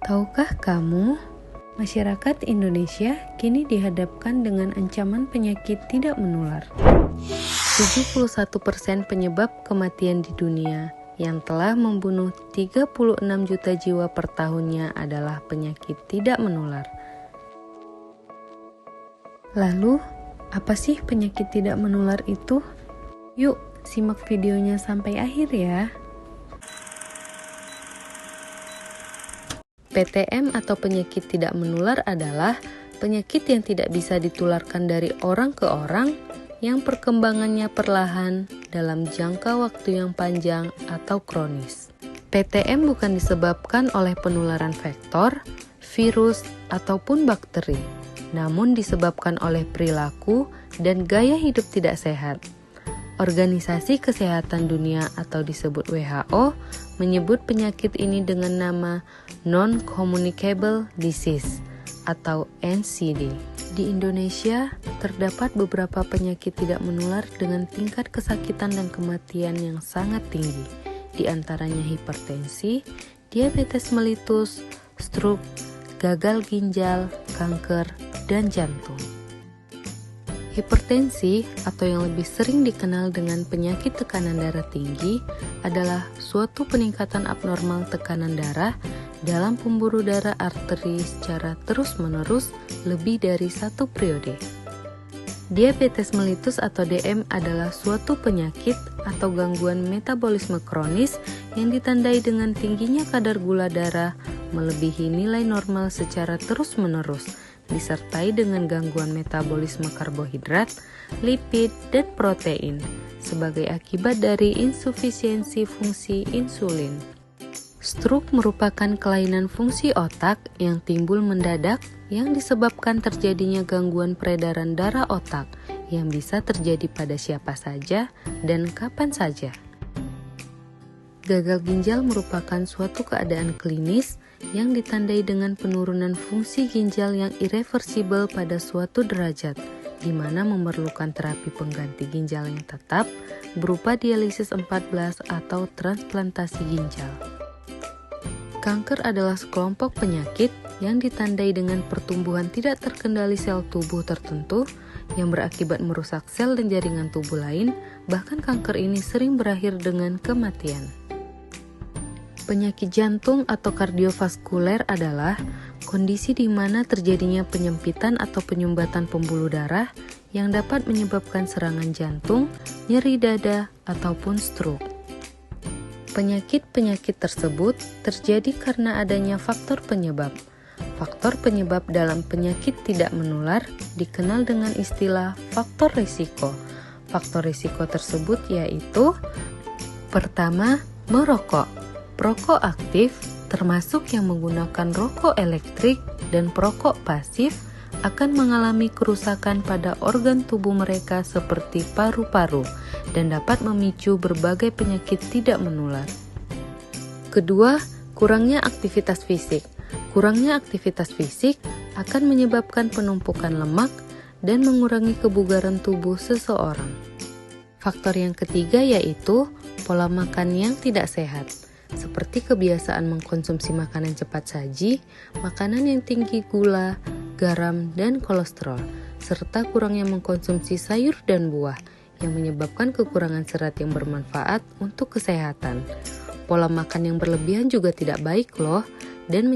Tahukah kamu, masyarakat Indonesia kini dihadapkan dengan ancaman penyakit tidak menular. 71% penyebab kematian di dunia yang telah membunuh 36 juta jiwa per tahunnya adalah penyakit tidak menular. Lalu, apa sih penyakit tidak menular itu? Yuk, simak videonya sampai akhir ya. PTM atau penyakit tidak menular adalah penyakit yang tidak bisa ditularkan dari orang ke orang, yang perkembangannya perlahan dalam jangka waktu yang panjang atau kronis. PTM bukan disebabkan oleh penularan vektor, virus, ataupun bakteri, namun disebabkan oleh perilaku dan gaya hidup tidak sehat. Organisasi Kesehatan Dunia atau disebut WHO menyebut penyakit ini dengan nama Non-Communicable Disease atau NCD. Di Indonesia, terdapat beberapa penyakit tidak menular dengan tingkat kesakitan dan kematian yang sangat tinggi, di antaranya hipertensi, diabetes melitus, stroke, gagal ginjal, kanker, dan jantung. Hipertensi atau yang lebih sering dikenal dengan penyakit tekanan darah tinggi adalah suatu peningkatan abnormal tekanan darah dalam pembuluh darah arteri secara terus-menerus lebih dari satu periode. Diabetes melitus atau DM adalah suatu penyakit atau gangguan metabolisme kronis yang ditandai dengan tingginya kadar gula darah melebihi nilai normal secara terus-menerus, disertai dengan gangguan metabolisme karbohidrat, lipid, dan protein sebagai akibat dari insufisiensi fungsi insulin. Stroke merupakan kelainan fungsi otak yang timbul mendadak yang disebabkan terjadinya gangguan peredaran darah otak yang bisa terjadi pada siapa saja dan kapan saja. Gagal ginjal merupakan suatu keadaan klinis yang ditandai dengan penurunan fungsi ginjal yang irreversibel pada suatu derajat, di mana memerlukan terapi pengganti ginjal yang tetap berupa dialisis 14 atau transplantasi ginjal. Kanker adalah sekelompok penyakit yang ditandai dengan pertumbuhan tidak terkendali sel tubuh tertentu yang berakibat merusak sel dan jaringan tubuh lain, bahkan kanker ini sering berakhir dengan kematian. Penyakit jantung atau kardiovaskuler adalah kondisi di mana terjadinya penyempitan atau penyumbatan pembuluh darah yang dapat menyebabkan serangan jantung, nyeri dada, ataupun stroke. Penyakit-penyakit tersebut terjadi karena adanya faktor penyebab. Faktor penyebab dalam penyakit tidak menular dikenal dengan istilah faktor risiko. Faktor risiko tersebut yaitu: pertama, merokok. Perokok aktif, termasuk yang menggunakan rokok elektrik dan perokok pasif, akan mengalami kerusakan pada organ tubuh mereka seperti paru-paru dan dapat memicu berbagai penyakit tidak menular. Kedua, kurangnya aktivitas fisik. Kurangnya aktivitas fisik akan menyebabkan penumpukan lemak dan mengurangi kebugaran tubuh seseorang. Faktor yang ketiga yaitu pola makan yang tidak sehat, seperti kebiasaan mengkonsumsi makanan cepat saji, makanan yang tinggi gula, garam, dan kolesterol, serta kurangnya mengkonsumsi sayur dan buah yang menyebabkan kekurangan serat yang bermanfaat untuk kesehatan. Pola makan yang berlebihan juga tidak baik loh, dan